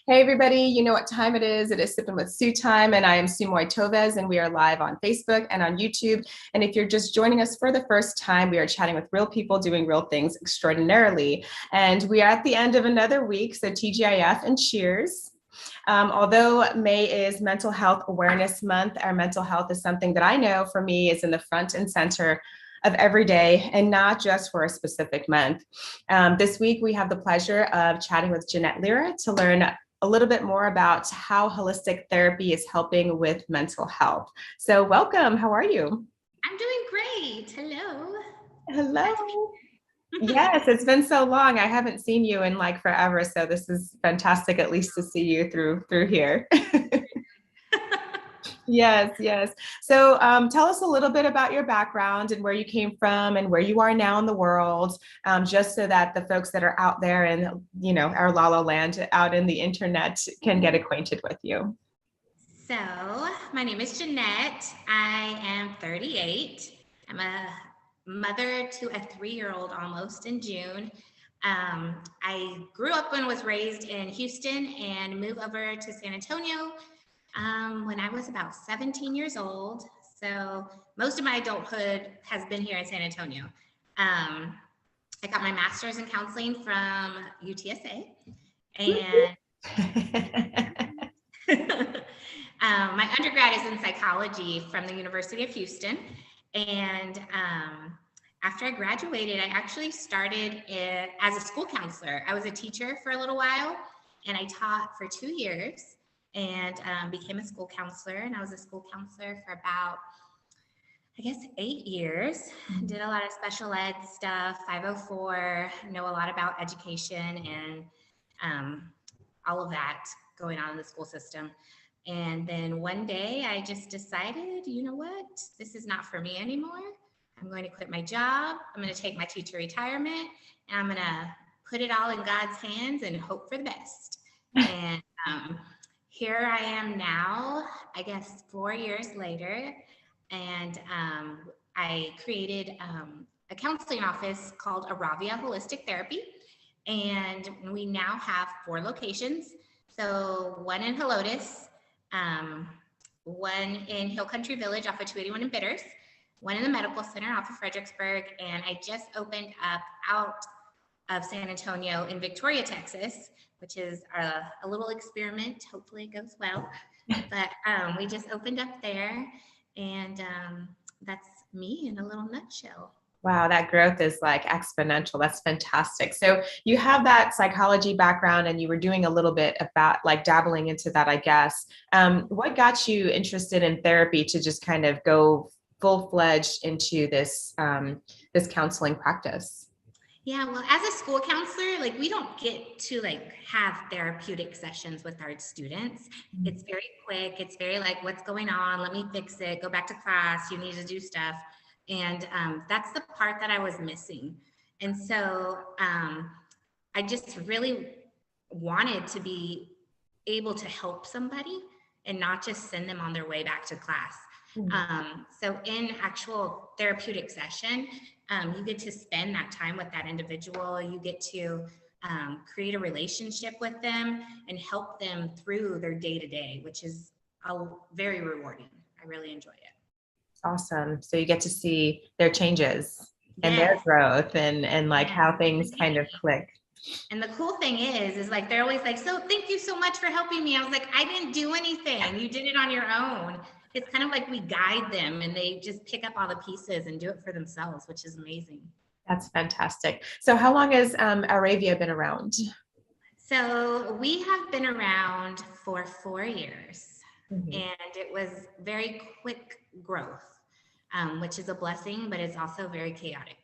Hey everybody, you know what time it is. It is Sipping with Sue time, and I am Szu-Moy, and we are live on Facebook and on YouTube. And if you're just joining us for the first time, we are chatting with real people doing real things extraordinarily. And we are at the end of another week, so TGIF and cheers. Although May is Mental Health Awareness Month, our mental health is something that I know for me is in the front and center of every day and not just for a specific month. This week, we have the pleasure of chatting with Jeanette Lira to learn a little bit more about how holistic therapy is helping with mental health. So welcome, how are you? I'm doing great. Hello. Hello. Yes, it's been so long. I haven't seen you in like forever, so this is fantastic at least to see you through here. Yes, yes. So tell us a little bit about your background and where you came from and where you are now in the world, just so that the folks that are out there in, our La La Land out in the internet can get acquainted with you. So, my name is Jeanette. I am 38. I'm a mother to a 3-year-old almost in June. I grew up and was raised in Houston and moved over to San Antonio when I was about 17 years old. So most of my adulthood has been here in San Antonio. I got my master's in counseling from UTSA, and my undergrad is in psychology from the University of Houston. And after I graduated, I actually started as a school counselor. I was a teacher for a little while, and I taught for 2 years and became a school counselor. And I was a school counselor for about, I guess, 8 years. Did a lot of special ed stuff, 504, know a lot about education and all of that going on in the school system. And then one day I just decided, you know what, this is not for me anymore. I'm going to quit my job. I'm going to take my teacher retirement and I'm going to put it all in God's hands and hope for the best. And here I am now, I guess 4 years later, and I created a counseling office called Auravia Holistic Therapy, and we now have 4 locations. So one in Helotes, one in Hill Country Village off of 281 in Bitters, one in the Medical Center off of Fredericksburg, and I just opened up out of San Antonio in Victoria, Texas, which is a little experiment. Hopefully it goes well. But we just opened up there, and that's me in a little nutshell. Wow, that growth is like exponential. That's fantastic. So you have that psychology background and you were doing a little bit about like dabbling into that, I guess. What got you interested in therapy to just kind of go full-fledged into this counseling practice? Yeah, well, as a school counselor, like we don't get to like have therapeutic sessions with our students. It's very quick. It's very like, what's going on? Let me fix it. Go back to class. You need to do stuff. And that's the part that I was missing. And so I just really wanted to be able to help somebody and not just send them on their way back to class. So in actual therapeutic session, you get to spend that time with that individual. You get to create a relationship with them and help them through their day-to-day, which is very rewarding. I really enjoy it. Awesome. So you get to see their changes and their Yes. growth and like Yes. how things kind of click. And the cool thing is like, they're always like, so thank you so much for helping me. I was like, I didn't do anything. You did it on your own. It's kind of like we guide them and they just pick up all the pieces and do it for themselves, which is amazing. That's fantastic. So how long has Auravia been around? So we have been around for 4 years, Mm-hmm. and it was very quick growth, which is a blessing, but it's also very chaotic.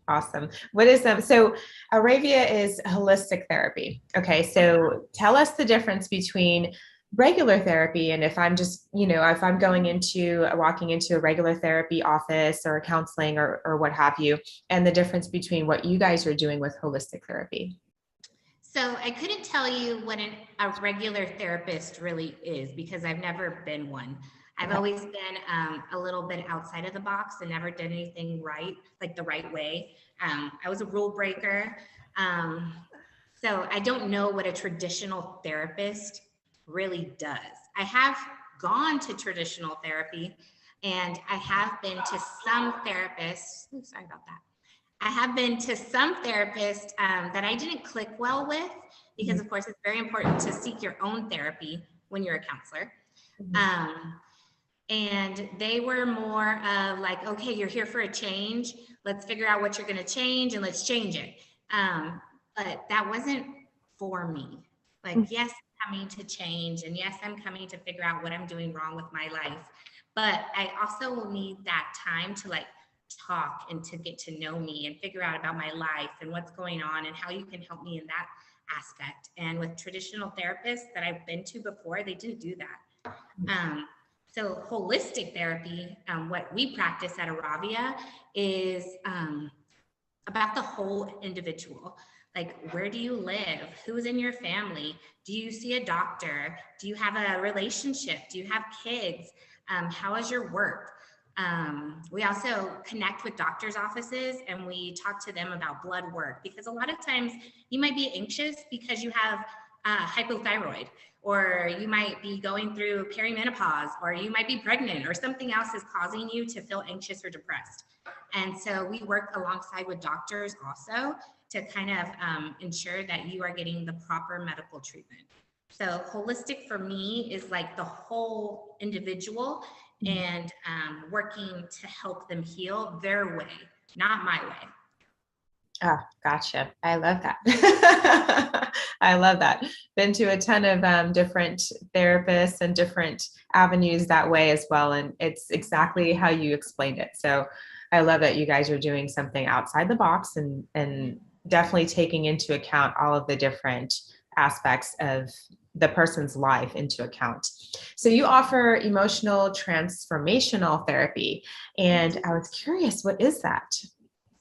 Awesome. What is so Auravia is holistic therapy. Okay, so tell us the difference between regular therapy and if I'm just, if I'm walking into a regular therapy office or counseling or what have you, and the difference between what you guys are doing with holistic therapy. So I couldn't tell you what a regular therapist really is because I've never been one. I've always been a little bit outside of the box and never did anything right, like the right way. I was a rule breaker. So I don't know what a traditional therapist really does. I have gone to traditional therapy and I have been to some therapists. Oh, sorry about that. I have been to some therapists that I didn't click well with because, of course, it's very important to seek your own therapy when you're a counselor. And they were more of like, okay, you're here for a change. Let's figure out what you're going to change and let's change it. But that wasn't for me. Like, yes, I'm coming to change. And yes, I'm coming to figure out what I'm doing wrong with my life. But I also will need that time to like talk and to get to know me and figure out about my life and what's going on and how you can help me in that aspect. And with traditional therapists that I've been to before, they didn't do that. So holistic therapy, what we practice at Auravia is about the whole individual. Like, where do you live? Who's in your family? Do you see a doctor? Do you have a relationship? Do you have kids? How is your work? We also connect with doctors' offices and we talk to them about blood work, because a lot of times you might be anxious because you have hypothyroid, or you might be going through perimenopause, or you might be pregnant, or something else is causing you to feel anxious or depressed. And so we work alongside with doctors also to kind of ensure that you are getting the proper medical treatment. So holistic for me is like the whole individual and working to help them heal their way, not my way. Oh, gotcha. I love that. I love that. Been to a ton of different therapists and different avenues that way as well. And it's exactly how you explained it. So I love that you guys are doing something outside the box and definitely taking into account all of the different aspects of the person's life into account. So you offer emotional transformational therapy. And I was curious, what is that?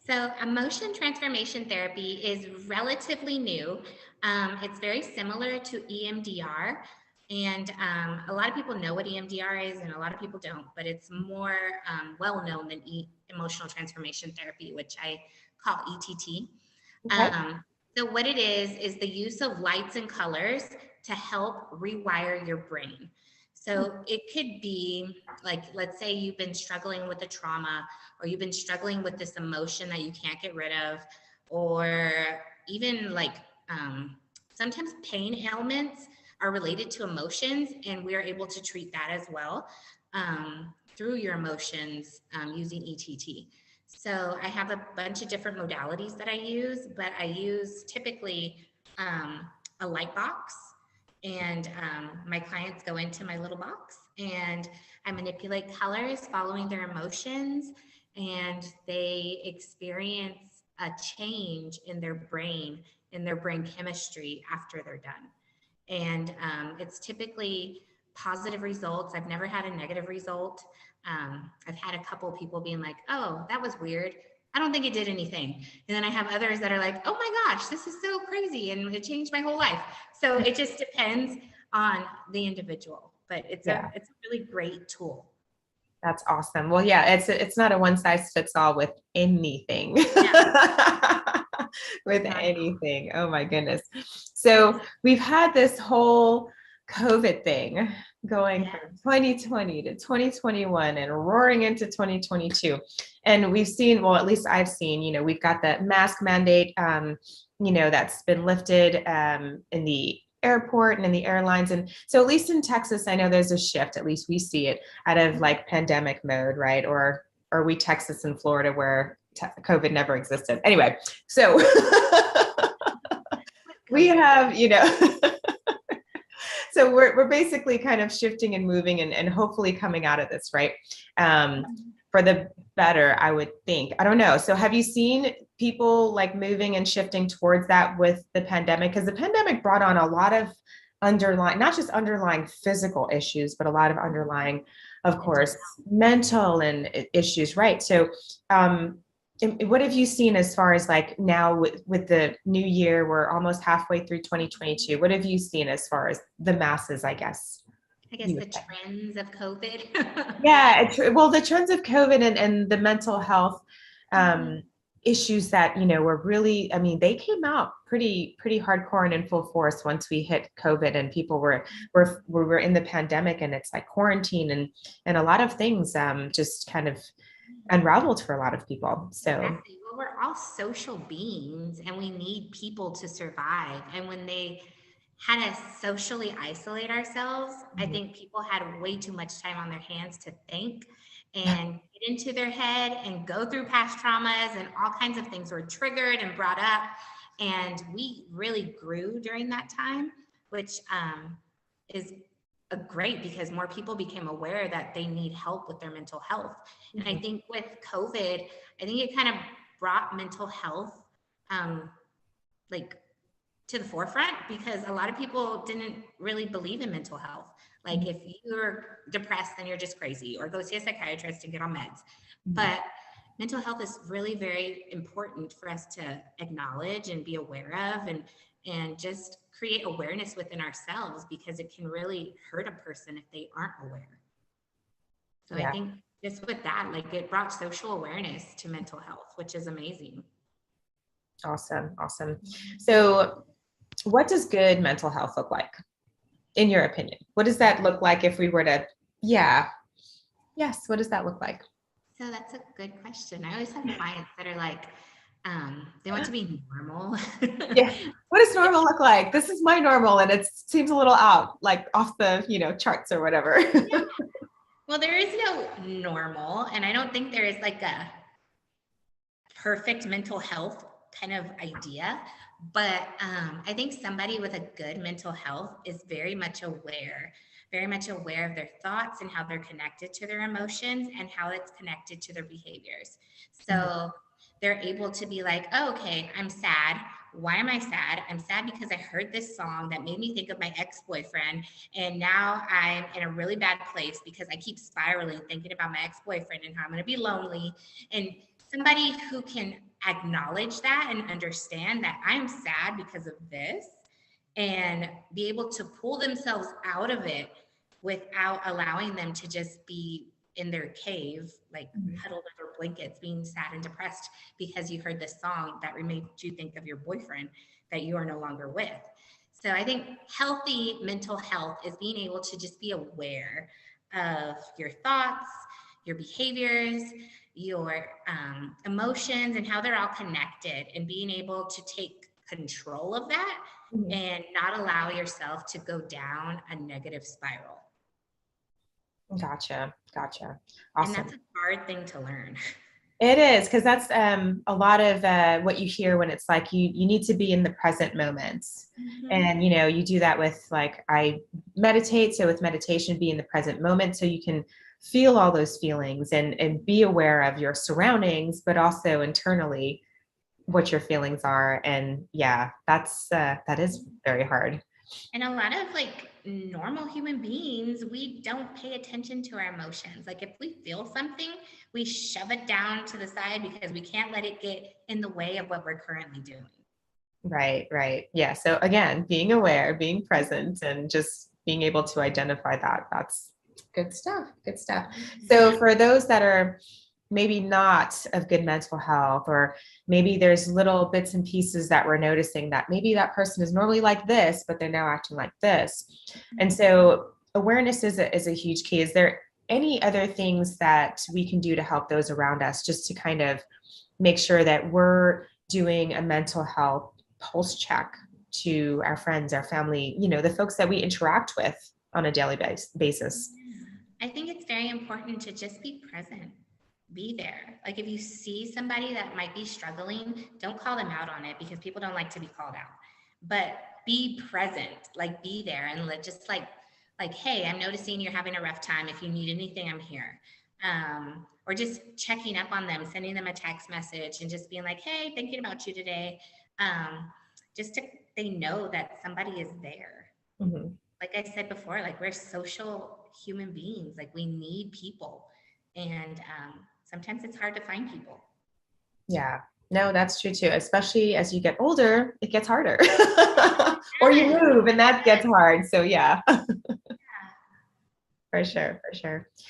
So emotion transformation therapy is relatively new. It's very similar to EMDR. And a lot of people know what EMDR is and a lot of people don't, but it's more well-known than emotional transformation therapy, which I call ETT. Okay. So what it is the use of lights and colors to help rewire your brain. So it could be like, let's say you've been struggling with a trauma, or you've been struggling with this emotion that you can't get rid of, or even like sometimes pain ailments are related to emotions, and we're able to treat that as well through your emotions using ETT. So I have a bunch of different modalities that I use, but I use typically a light box, and my clients go into my little box and I manipulate colors following their emotions, and they experience a change in their brain chemistry after they're done. And it's typically positive results. I've never had a negative result. I've had a couple of people being like, oh, that was weird. I don't think it did anything. And then I have others that are like, oh my gosh, this is so crazy and it changed my whole life. So it just depends on the individual, but it's a really great tool. That's awesome. Well, yeah, it's not a one size fits all with anything. With anything. Oh my goodness. So we've had this whole COVID thing going from 2020 to 2021 and roaring into 2022. And we've seen, well, at least I've seen, you know, we've got the mask mandate, you know, that's been lifted in the airport and in the airlines. And so at least in Texas, I know there's a shift, at least we see it out of like pandemic mode, right? Or we Texas and Florida where COVID never existed. Anyway, so we have, you know, so we're basically kind of shifting and moving and hopefully coming out of this, right? For the better, I would think. I don't know. So have you seen people like moving and shifting towards that with the pandemic? Because the pandemic brought on a lot of underlying, not just underlying physical issues, but a lot of underlying, of course, mental and issues, right? So what have you seen as far as like now with the new year, we're almost halfway through 2022. What have you seen as far as the masses, I guess? The trends of COVID. Yeah, well, the trends of COVID and the mental health issues that, were really, I mean, they came out pretty hardcore and in full force once we hit COVID and people were in the pandemic, and it's like quarantine and a lot of things just kind of unraveled for a lot of people. So Exactly. Well, we're all social beings and we need people to survive. And when they had us socially isolate ourselves, I think people had way too much time on their hands to think and get into their head and go through past traumas, and all kinds of things were triggered and brought up. And we really grew during that time, which is great because more people became aware that they need help with their mental health. And I think with COVID, I think it kind of brought mental health like to the forefront, because a lot of people didn't really believe in mental health. Like if you're depressed, then you're just crazy, or go see a psychiatrist and get on meds. But mental health is really very important for us to acknowledge and be aware of, and just create awareness within ourselves, because it can really hurt a person if they aren't aware. So I think just with that, like it brought social awareness to mental health, which is amazing. Awesome. So what does good mental health look like, in your opinion? What does that look like if we were to, what does that look like? So that's a good question. I always have clients that are like, they want to be normal. What does normal look like? This is my normal, and it seems a little out, like off the, charts or whatever. Well, there is no normal, and I don't think there is like a perfect mental health kind of idea. But I think somebody with a good mental health is very much aware of their thoughts and how they're connected to their emotions and how it's connected to their behaviors. So they're able to be like, oh, okay, I'm sad. Why am I sad? I'm sad because I heard this song that made me think of my ex-boyfriend. And now I'm in a really bad place because I keep spiraling thinking about my ex-boyfriend and how I'm going to be lonely. And somebody who can acknowledge that and understand that I'm sad because of this, and be able to pull themselves out of it without allowing them to just be in their cave, like huddled under blankets, being sad and depressed because you heard this song that made you think of your boyfriend that you are no longer with. So I think healthy mental health is being able to just be aware of your thoughts, your behaviors, your emotions, and how they're all connected, and being able to take control of that and not allow yourself to go down a negative spiral. Gotcha. Awesome. And that's a hard thing to learn. It is, because that's a lot of what you hear when it's like you need to be in the present moment. And you do that with, like, I meditate, so with meditation, be in the present moment so you can feel all those feelings and be aware of your surroundings, but also internally what your feelings are. And that is very hard. And a lot of like normal human beings, we don't pay attention to our emotions. Like if we feel something, we shove it down to the side because we can't let it get in the way of what we're currently doing. Right. Yeah. So again, being aware, being present, and just being able to identify that's good stuff. So for those that are maybe not of good mental health, or maybe there's little bits and pieces that we're noticing that maybe that person is normally like this, but they're now acting like this. And so awareness is a huge key. Is there any other things that we can do to help those around us, just to kind of make sure that we're doing a mental health pulse check to our friends, our family, the folks that we interact with on a daily basis? I think it's very important to just be present. Be there. Like if you see somebody that might be struggling, don't call them out on it, because people don't like to be called out. But be present, like be there, and just like, hey, I'm noticing you're having a rough time. If you need anything, I'm here. Or just checking up on them, sending them a text message and just being like, hey, thinking about you today. Just to they know that somebody is there. Like I said before, like we're social human beings. Like we need people. And sometimes it's hard to find people. Yeah, no, that's true too. Especially as you get older, it gets harder. Or you move and that gets hard. So yeah. For sure.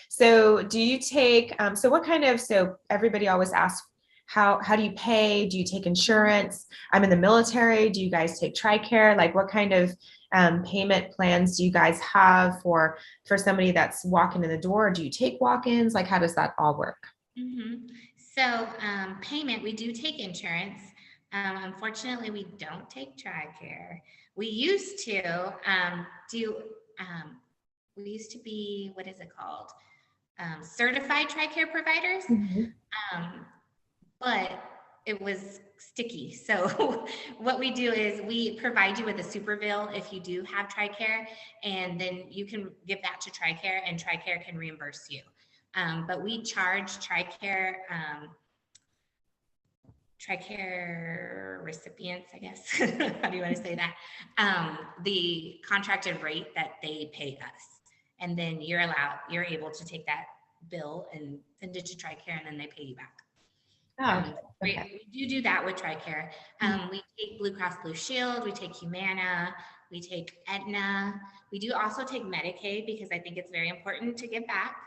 So do you take, so everybody always asks how do you pay? Do you take insurance? I'm in the military. Do you guys take TRICARE? Like what kind of payment plans do you guys have for somebody that's walking in the door? Do you take walk-ins? Like how does that all work? Mm-hmm. So payment, we do take insurance. Unfortunately, we don't take TRICARE. We used to do, we used to be, what is it called? Certified TRICARE providers. Mhm. But it was sticky. So what we do is we provide you with a super bill if you do have TRICARE, and then you can give that to TRICARE and TRICARE can reimburse you. But we charge TRICARE recipients, I guess. How do you want to say that? The contracted rate that they pay us. And then you're able to take that bill and send it to TRICARE, and then they pay you back. Oh, okay. We do that with TRICARE. We take Blue Cross Blue Shield, we take Humana, we take Aetna. We do also take Medicaid because I think it's very important to give back.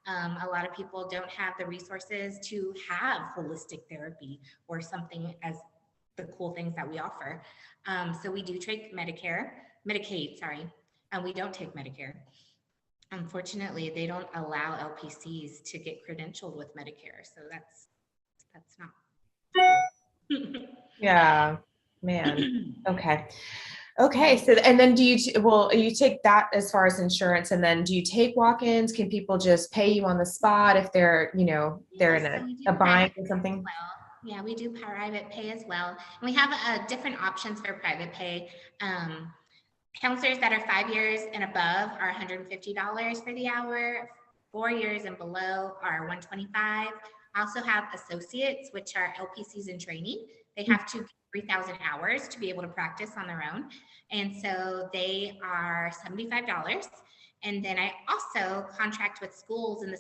A lot of people don't have the resources to have holistic therapy or something as the cool things that we offer. So we do take Medicaid, sorry, and we don't take Medicare. Unfortunately, they don't allow LPCs to get credentialed with Medicare. So that's not cool. Yeah, man. Okay. So, and then you take that as far as insurance, and then do you take walk-ins? Can people just pay you on the spot if they're, they're in a bind or something? Well, yeah, we do private pay as well. And we have different options for private pay. Counselors that are 5 years and above are $150 for the hour. 4 years and below are $125. I also have associates, which are LPCs in training. They have to 3,000 hours to be able to practice on their own. And so they are $75. And then I also contract with schools in the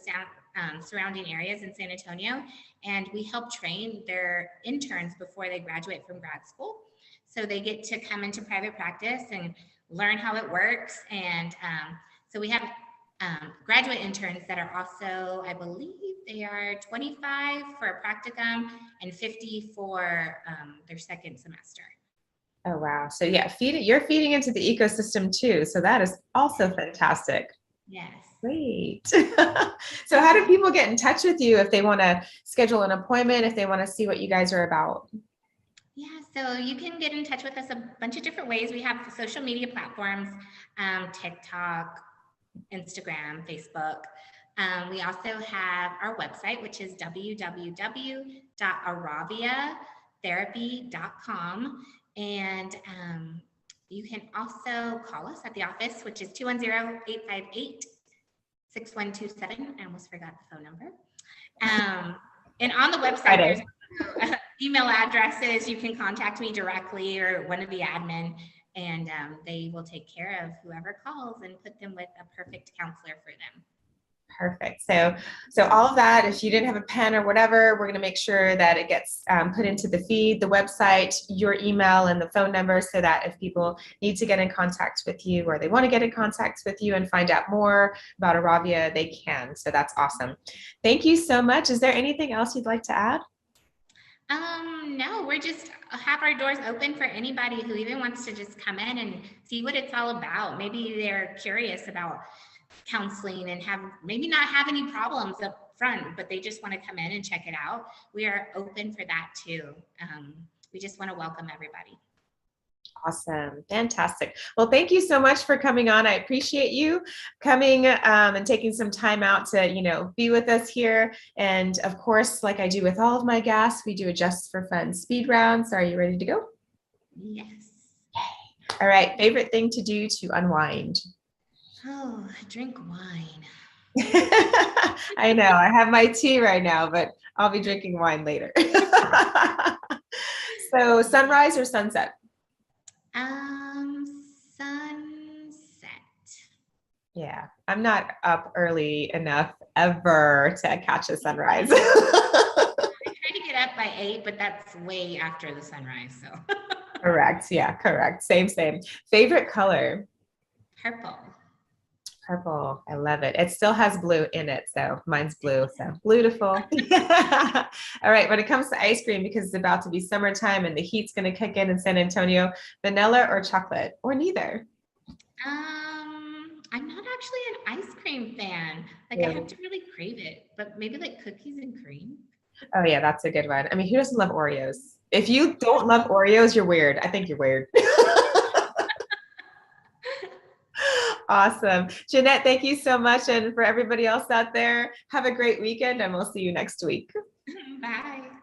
surrounding areas in San Antonio, and we help train their interns before they graduate from grad school. So they get to come into private practice and learn how it works. And so we have graduate interns that are also, I believe they are 25 for a practicum and 50 for their second semester. Oh, wow. So yeah, you're feeding into the ecosystem too. So that is also fantastic. Yes. Great. So how do people get in touch with you if they want to schedule an appointment, if they want to see what you guys are about? Yeah, so you can get in touch with us a bunch of different ways. We have social media platforms, TikTok, Instagram, Facebook. We also have our website, which is www.auraviatherapy.com. And you can also call us at the office, which is 210-858-6127. I almost forgot the phone number. And on the website, there's email addresses. You can contact me directly or one of the admin, and they will take care of whoever calls and put them with a perfect counselor for them. Perfect. So all of that, if you didn't have a pen or whatever, we're going to make sure that it gets put into the feed, the website, your email, and the phone number, so that if people need to get in contact with you or they want to get in contact with you and find out more about Auravia, they can. So that's awesome. Thank you so much. Is there anything else you'd like to add? No, we're just have our doors open for anybody who even wants to just come in and see what it's all about. Maybe they're curious about counseling and maybe not have any problems up front, but they just want to come in and check it out. We are open for that too. We just want to welcome everybody. Awesome. Fantastic. Well, thank you so much for coming on. I appreciate you coming and taking some time out to, be with us here. And of course, like I do with all of my guests, we do a just for fun speed round. So are you ready to go? Yes. Yay. All right. Favorite thing to do to unwind? Oh, drink wine. I know. I have my tea right now, but I'll be drinking wine later. So sunrise or sunset? Sunset. Yeah, I'm not up early enough ever to catch a sunrise. I try to get up by 8, but that's way after the sunrise. So Correct. Yeah, correct. Same. Favorite color? Purple. Purple. I love it. It still has blue in it. So mine's blue. So beautiful. All right. When it comes to ice cream, because it's about to be summertime and the heat's going to kick in San Antonio, vanilla or chocolate or neither? I'm not actually an ice cream fan. Like I Really? have to really crave it, but maybe like cookies and cream. Oh, yeah. That's a good one. I mean, who doesn't love Oreos? If you don't love Oreos, you're weird. I think you're weird. Awesome. Jeanette, thank you so much. And for everybody else out there, have a great weekend and we'll see you next week. Bye.